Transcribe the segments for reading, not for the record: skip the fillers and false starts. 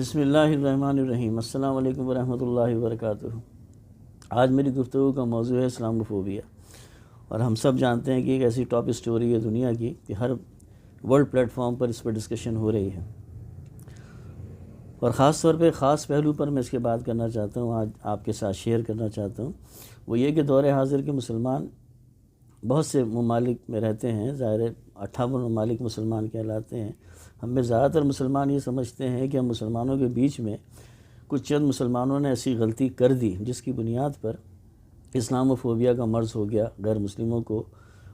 بسم اللہ الرحمن الرحیم۔ السلام علیکم ورحمۃ اللہ وبرکاتہ۔ آج میری گفتگو کا موضوع ہے اسلاموفوبیا، اور ہم سب جانتے ہیں کہ ایک ایسی ٹاپ اسٹوری ہے دنیا کی کہ ہر ورلڈ پلیٹ فارم پر اس پر ڈسکشن ہو رہی ہے، اور خاص طور پہ خاص پہلو پر میں اس کے بات کرنا چاہتا ہوں، آج آپ کے ساتھ شیئر کرنا چاہتا ہوں۔ وہ یہ کہ دور حاضر کے مسلمان بہت سے ممالک میں رہتے ہیں، ظاہر 58 ممالک مسلمان کہلاتے ہیں۔ ہم میں زیادہ تر مسلمان یہ سمجھتے ہیں کہ ہم مسلمانوں کے بیچ میں کچھ چند مسلمانوں نے ایسی غلطی کر دی جس کی بنیاد پر اسلاموفوبیا کا مرض ہو گیا غیر مسلموں کو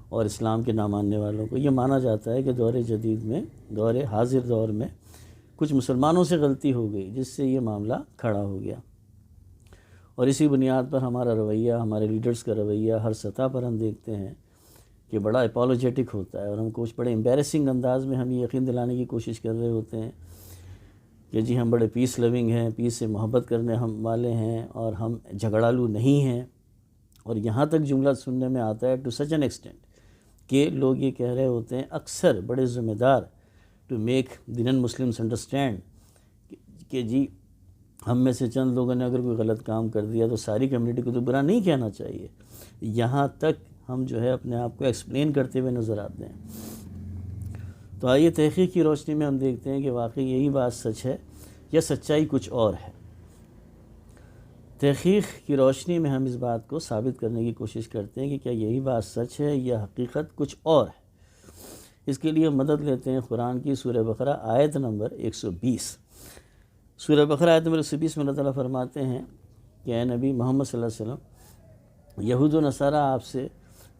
اور اسلام کے نہ ماننے والوں کو۔ یہ مانا جاتا ہے کہ دور جدید میں، دور حاضر دور میں کچھ مسلمانوں سے غلطی ہو گئی جس سے یہ معاملہ کھڑا ہو گیا، اور اسی بنیاد پر ہمارا رویہ، ہمارے لیڈرز کا رویہ ہر سطح پر ہم دیکھتے ہیں کہ بڑا اپولوجیٹک ہوتا ہے، اور ہم کچھ بڑے امبیرسنگ انداز میں ہم یہ یقین دلانے کی کوشش کر رہے ہوتے ہیں کہ جی ہم بڑے پیس لونگ ہیں، پیس سے محبت کرنے ہم والے ہیں، اور ہم جھگڑالو نہیں ہیں۔ اور یہاں تک جملہ سننے میں آتا ہے ٹو سچ این ایکسٹینٹ کہ لوگ یہ کہہ رہے ہوتے ہیں، اکثر بڑے ذمہ دار، to make the non Muslims understand کہ جی ہم میں سے چند لوگوں نے اگر کوئی غلط کام کر دیا تو ساری کمیونٹی کو تو برا نہیں کہنا چاہیے۔ یہاں تک ہم جو ہے اپنے آپ کو ایکسپلین کرتے ہوئے نظر آتے ہیں۔ تو آئیے تحقیق کی روشنی میں ہم دیکھتے ہیں کہ واقعی یہی بات سچ ہے یا سچائی کچھ اور ہے۔ تحقیق کی روشنی میں ہم اس بات کو ثابت کرنے کی کوشش کرتے ہیں کہ کیا یہی بات سچ ہے یا حقیقت کچھ اور ہے۔ اس کے لیے مدد لیتے ہیں قرآن کی سورہ بقرہ آیت نمبر 120۔ سورہ بقرہ آیت نمبر 120 میں اللہ تعالیٰ فرماتے ہیں کہ اے نبی محمد صلی اللہ علیہ وسلم، یہود و نصارہ آپ سے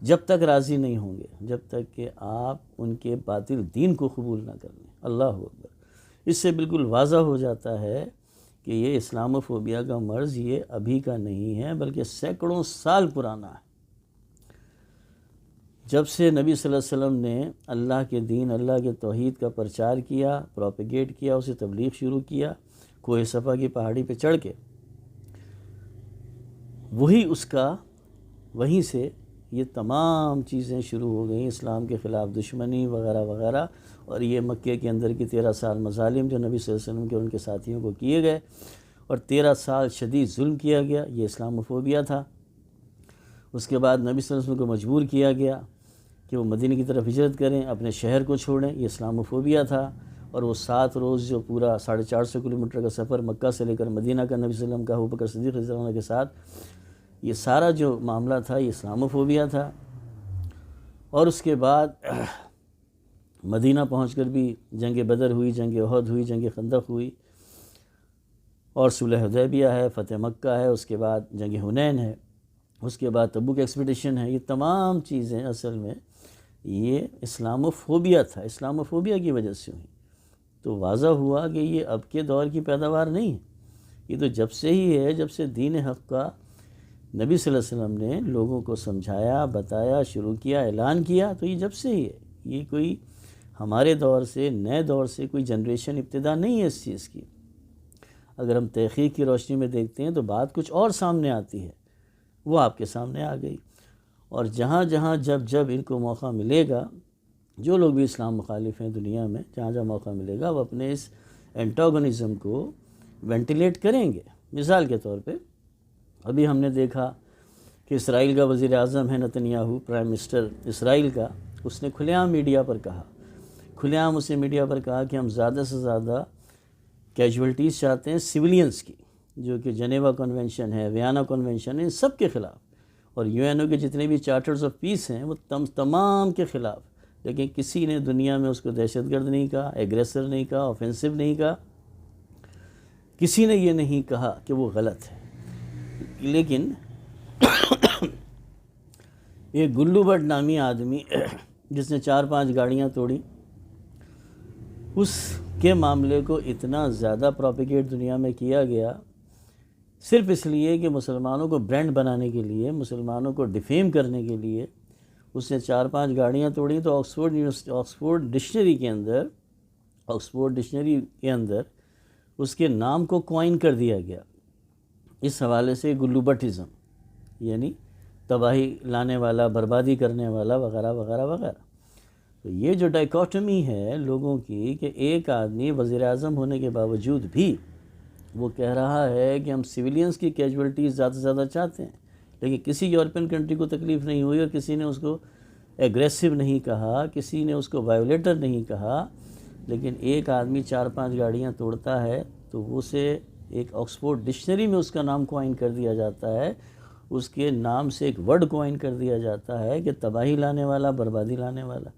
جب تک راضی نہیں ہوں گے جب تک کہ آپ ان کے باطل دین کو قبول نہ کر لیں۔ اللہ اکبر۔ اس سے بالکل واضح ہو جاتا ہے کہ یہ اسلاموفوبیا کا مرض یہ ابھی کا نہیں ہے بلکہ سینکڑوں سال پرانا ہے۔ جب سے نبی صلی اللہ علیہ وسلم نے اللہ کے دین، اللہ کے توحید کا پرچار کیا، پروپیگیٹ کیا، اسے تبلیغ شروع کیا کوہ صفا کی پہاڑی پہ چڑھ کے، وہیں سے یہ تمام چیزیں شروع ہو گئیں، اسلام کے خلاف دشمنی وغیرہ وغیرہ، اور یہ مکے کے اندر کی 13 سال مظالم جو نبی صلی اللہ علیہ وسلم کے اور ان کے ساتھیوں کو کیے گئے، اور 13 سال شدید ظلم کیا گیا، یہ اسلاموفوبیا تھا۔ اس کے بعد نبی صلی اللہ علیہ وسلم کو مجبور کیا گیا کہ وہ مدینہ کی طرف ہجرت کریں، اپنے شہر کو چھوڑیں، یہ اسلاموفوبیا تھا۔ اور وہ 7 روز جو پورا 450 کلومیٹر کا سفر مکہ سے لے کر مدینہ کا نبی صلی اللہ علیہ وسلم کا ابوبکر صدیق رضی اللہ عنہ کے ساتھ، یہ سارا جو معاملہ تھا یہ اسلاموفوبیا تھا۔ اور اس کے بعد مدینہ پہنچ کر بھی جنگ بدر ہوئی، جنگ احد ہوئی، جنگ خندق ہوئی، اور صلح حدیبیہ ہے، فتح مکہ ہے، اس کے بعد جنگ حنین ہے، اس کے بعد تبوک ایکسپیڈیشن ہے۔ یہ تمام چیزیں اصل میں یہ اسلاموفوبیا تھا، اسلاموفوبیا کی وجہ سے ہوئی۔ تو واضح ہوا کہ یہ اب کے دور کی پیداوار نہیں ہے، یہ تو جب سے ہی ہے، جب سے دین حق کا نبی صلی اللہ علیہ وسلم نے لوگوں کو سمجھایا، بتایا، شروع کیا، اعلان کیا، تو یہ جب سے ہی ہے۔ یہ کوئی ہمارے دور سے، نئے دور سے کوئی جنریشن ابتدا نہیں ہے اس چیز کی۔ اگر ہم تحقیق کی روشنی میں دیکھتے ہیں تو بات کچھ اور سامنے آتی ہے، وہ آپ کے سامنے آ گئی۔ اور جہاں جہاں جب ان کو موقع ملے گا، جو لوگ بھی اسلام مخالف ہیں دنیا میں، جہاں جہاں موقع ملے گا وہ اپنے اس اینٹاگونزم کو وینٹیلیٹ کریں گے۔ مثال کے طور پہ ابھی ہم نے دیکھا کہ اسرائیل کا وزیر اعظم ہے نتنیاہو، پرائم منسٹر اسرائیل کا، اس نے کھلے عام میڈیا پر کہا، کھلے عام اسے میڈیا پر کہا کہ ہم زیادہ سے زیادہ کیجولٹیز چاہتے ہیں سویلینز کی، جو کہ جنیوا کنونشن ہے، ویانا کنونشن ہے، ان سب کے خلاف، اور UN کے جتنے بھی چارٹرز آف پیس ہیں وہ تمام کے خلاف۔ لیکن کسی نے دنیا میں اس کو دہشت گرد نہیں کہا، ایگریسر نہیں کہا، آفینسو نہیں کہا، کسی نے یہ نہیں کہا کہ وہ غلط ہے۔ لیکن ایک گلو بٹ نامی آدمی جس نے 4-5 گاڑیاں توڑی، اس کے معاملے کو اتنا زیادہ پروپیگیٹ دنیا میں کیا گیا صرف اس لیے کہ مسلمانوں کو برانڈ بنانے کے لیے، مسلمانوں کو ڈیفیم کرنے کے لیے اس نے 4-5 گاڑیاں توڑی۔ تو آکسفورڈ ڈکشنری کے اندر اس کے نام کو کوائن کر دیا گیا، اس حوالے سے گلو بٹزم، یعنی تباہی لانے والا، بربادی کرنے والا وغیرہ وغیرہ وغیرہ۔ تو یہ جو ڈائیکاٹمی ہے لوگوں کی کہ ایک آدمی وزیر اعظم ہونے کے باوجود بھی وہ کہہ رہا ہے کہ ہم سویلینز کی کیجولٹیز زیادہ سے زیادہ چاہتے ہیں، لیکن کسی یورپین کنٹری کو تکلیف نہیں ہوئی اور کسی نے اس کو ایگریسو نہیں کہا، کسی نے اس کو وائیولیٹر نہیں کہا، لیکن ایک آدمی 4-5 گاڑیاں توڑتا ہے تو اسے ایک آکسفورڈ ڈکشنری میں اس کا نام کوائن کر دیا جاتا ہے، اس کے نام سے ایک ورڈ کوائن کر دیا جاتا ہے کہ تباہی لانے والا، بربادی لانے والا۔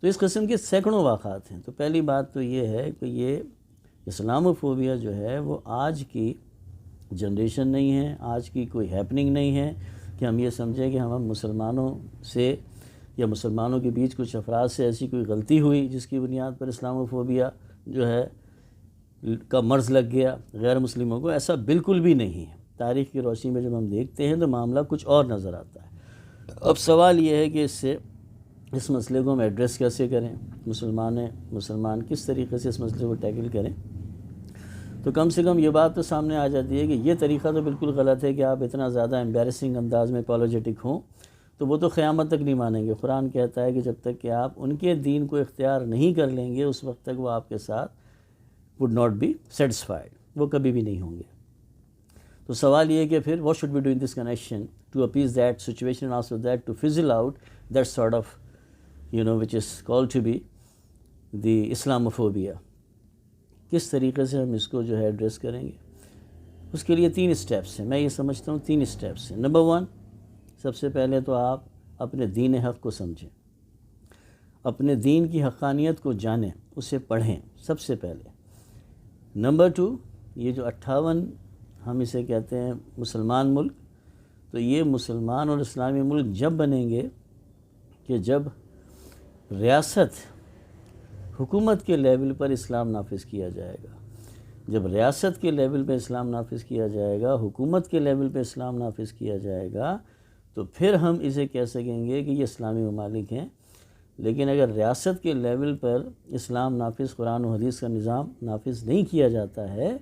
تو اس قسم کے سینکڑوں واقعات ہیں۔ تو پہلی بات تو یہ ہے کہ یہ اسلاموفوبیا جو ہے وہ آج کی جنریشن نہیں ہے، آج کی کوئی ہیپننگ نہیں ہے کہ ہم یہ سمجھیں کہ ہم مسلمانوں سے یا مسلمانوں کے بیچ کچھ افراد سے ایسی کوئی غلطی ہوئی جس کی بنیاد پر اسلاموفوبیا جو ہے کا مرض لگ گیا غیر مسلموں کو۔ ایسا بالکل بھی نہیں ہے۔ تاریخ کی روشنی میں جب ہم دیکھتے ہیں تو معاملہ کچھ اور نظر آتا ہے۔ اب سوال یہ ہے کہ اس مسئلے کو ہم ایڈریس کیسے کریں، مسلمان کس طریقے سے اس مسئلے کو ٹیکل کریں۔ تو کم سے کم یہ بات تو سامنے آ جاتی ہے کہ یہ طریقہ تو بالکل غلط ہے کہ آپ اتنا زیادہ ایمبیرسنگ انداز میں اپولوجیٹک ہوں، تو وہ تو قیامت تک نہیں مانیں گے۔ قرآن کہتا ہے کہ جب تک کہ آپ ان کے دین کو اختیار نہیں کر لیں گے اس وقت تک وہ آپ کے ساتھ would not be satisfied، وہ کبھی بھی نہیں ہوں گے۔ تو سوال یہ ہے کہ پھر what should we do in this connection to appease that situation and also that to fizzle out that sort of which is called to be the Islamophobia۔ کس طریقے سے ہم اس کو جو ہے ایڈریس کریں گے؟ اس کے لیے 3 اسٹیپس ہیں، میں یہ سمجھتا ہوں 3 اسٹیپس ہیں۔ نمبر 1، سب سے پہلے تو آپ اپنے دین حق کو سمجھیں، اپنے دین کی حقانیت کو جانیں، اسے پڑھیں سب سے پہلے۔ نمبر 2، یہ جو 58 ہم اسے کہتے ہیں مسلمان ملک، تو یہ مسلمان اور اسلامی ملک جب بنیں گے کہ جب ریاست حکومت کے لیول پر اسلام نافذ کیا جائے گا۔ جب ریاست کے لیول پہ اسلام نافذ کیا جائے گا، حکومت کے لیول پہ اسلام نافذ کیا جائے گا، تو پھر ہم اسے کہہ سکیں گے کہ یہ اسلامی ممالک ہیں۔ لیکن اگر ریاست کے لیول پر اسلام نافذ، قرآن و حدیث کا نظام نافذ نہیں کیا جاتا ہے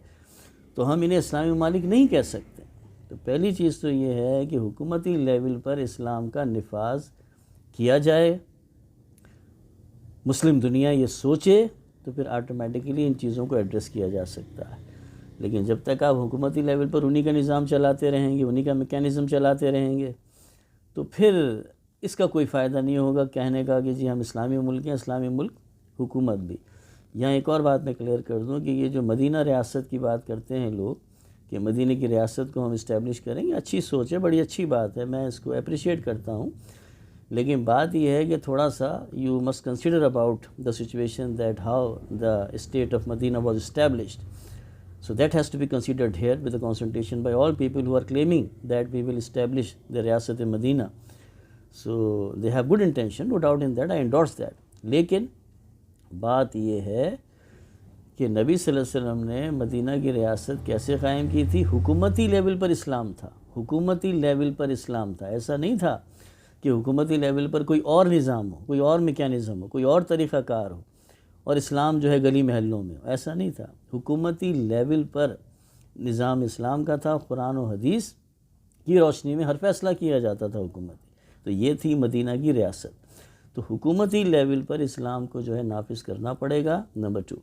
تو ہم انہیں اسلامی ممالک نہیں کہہ سکتے۔ تو پہلی چیز تو یہ ہے کہ حکومتی لیول پر اسلام کا نفاذ کیا جائے، مسلم دنیا یہ سوچے، تو پھر آٹومیٹکلی ان چیزوں کو ایڈریس کیا جا سکتا ہے۔ لیکن جب تک آپ حکومتی لیول پر انہی کا نظام چلاتے رہیں گے، انہی کا میکینزم چلاتے رہیں گے، تو پھر اس کا کوئی فائدہ نہیں ہوگا کہنے کا کہ جی ہم اسلامی ملک ہیں، اسلامی ملک حکومت بھی۔ یہاں ایک اور بات میں کلیئر کر دوں کہ یہ جو مدینہ ریاست کی بات کرتے ہیں لوگ کہ مدینہ کی ریاست کو ہم اسٹیبلش کریں گے، اچھی سوچ ہے، بڑی اچھی بات ہے، میں اس کو اپریشیٹ کرتا ہوں۔ لیکن بات یہ ہے کہ تھوڑا سا you must consider about the situation that how the state of Madina was established. So that has to be considered here with the consultation by all people who are claiming that we will establish the Riyasat Medina. So they have good intention, no doubt in that, I endorse that. لیکن بات یہ ہے کہ نبی صلی اللہ علیہ وسلم نے مدینہ کی ریاست کیسے قائم کی تھی؟ حکومتی لیول پر اسلام تھا، حکومتی لیول پر اسلام تھا۔ ایسا نہیں تھا کہ حکومتی لیول پر کوئی اور نظام ہو، کوئی اور میکینزم ہو، کوئی اور طریقہ کار ہو اور اسلام جو ہے گلی محلوں میں، ایسا نہیں تھا۔ حکومتی لیول پر نظام اسلام کا تھا، قرآن و حدیث کی روشنی میں ہر فیصلہ کیا جاتا تھا حکومتی۔ تو یہ تھی مدینہ کی ریاست۔ تو حکومتی لیول پر اسلام کو جو ہے نافذ کرنا پڑے گا، نمبر 2۔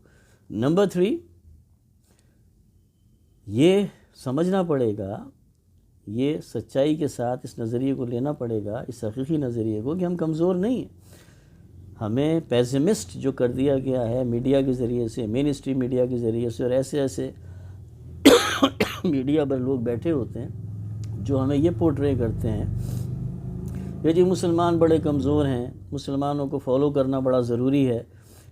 نمبر 3، یہ سمجھنا پڑے گا، یہ سچائی کے ساتھ اس نظریے کو لینا پڑے گا، اس حقیقی نظریے کو، کہ ہم کمزور نہیں ہیں۔ ہمیں پیسمسٹ جو کر دیا گیا ہے میڈیا کے ذریعے سے، مین اسٹریم میڈیا کے ذریعے سے، اور ایسے ایسے میڈیا پر لوگ بیٹھے ہوتے ہیں جو ہمیں یہ پورٹرے کرتے ہیں کہ جی مسلمان بڑے کمزور ہیں، مسلمانوں کو فالو کرنا بڑا ضروری ہے،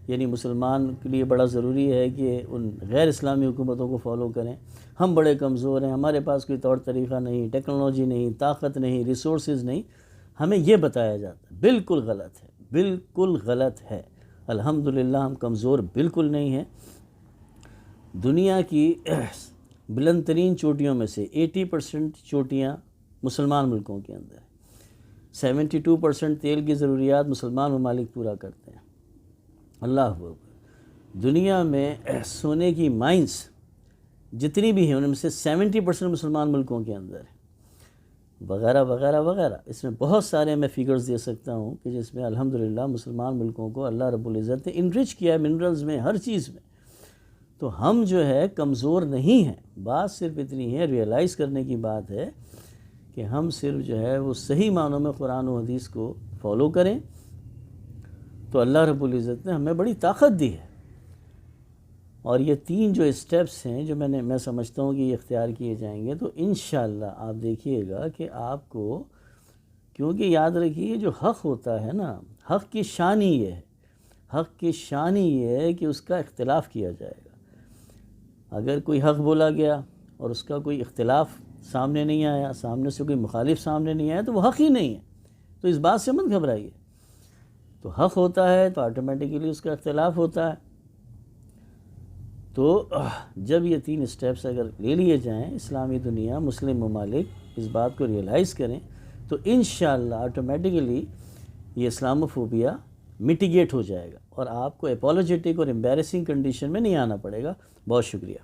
یعنی مسلمان کے لیے بڑا ضروری ہے کہ ان غیر اسلامی حکومتوں کو فالو کریں۔ ہم بڑے کمزور ہیں، ہمارے پاس کوئی طور طریقہ نہیں، ٹیکنالوجی نہیں، طاقت نہیں، ریسورسز نہیں، ہمیں یہ بتایا جاتا ہے۔ بالکل غلط ہے، بالکل غلط ہے۔ الحمدللہ ہم کمزور بالکل نہیں ہیں۔ دنیا کی بلند ترین چوٹیوں میں سے 80% چوٹیاں مسلمان ملکوں کے اندر ہیں۔ 72% تیل کی ضروریات مسلمان ممالک پورا کرتے ہیں۔ اللہ اکبر۔ دنیا میں سونے کی مائنز جتنی بھی ہیں ان میں سے 70% مسلمان ملکوں کے اندر ہیں، وغیرہ وغیرہ وغیرہ۔ اس میں بہت سارے میں فگرز دے سکتا ہوں کہ جس میں الحمدللہ مسلمان ملکوں کو اللہ رب العزت نے انرچ کیا ہے، منرلز میں، ہر چیز میں۔ تو ہم جو ہے کمزور نہیں ہیں، بات صرف اتنی ہے، ریئلائز کرنے کی بات ہے کہ ہم صرف جو ہے وہ صحیح معنوں میں قرآن و حدیث کو فالو کریں تو اللہ رب العزت نے ہمیں بڑی طاقت دی ہے۔ اور یہ 3 جو اسٹیپس ہیں جو میں سمجھتا ہوں کہ یہ اختیار کیے جائیں گے تو انشاءاللہ آپ دیکھیے گا کہ آپ کو، کیونکہ یاد رکھیے جو حق ہوتا ہے نا، حق کی شان ہی یہ ہے، حق کی شان ہی یہ ہے کہ اس کا اختلاف کیا جائے گا۔ اگر کوئی حق بولا گیا اور اس کا کوئی اختلاف سامنے نہیں آیا، سامنے سے کوئی مخالف سامنے نہیں آیا تو وہ حق ہی نہیں ہے، تو اس بات سے مت گھبرائیے۔ تو حق ہوتا ہے تو آٹومیٹیکلی اس کا اختلاف ہوتا ہے۔ تو جب یہ 3 اسٹیپس اگر لے لیے جائیں، اسلامی دنیا، مسلم ممالک اس بات کو ریئلائز کریں تو انشاءاللہ آٹومیٹیکلی یہ اسلاموفوبیا میٹیگیٹ ہو جائے گا اور آپ کو اپولوجیٹک اور امبیرسنگ کنڈیشن میں نہیں آنا پڑے گا۔ بہت شکریہ۔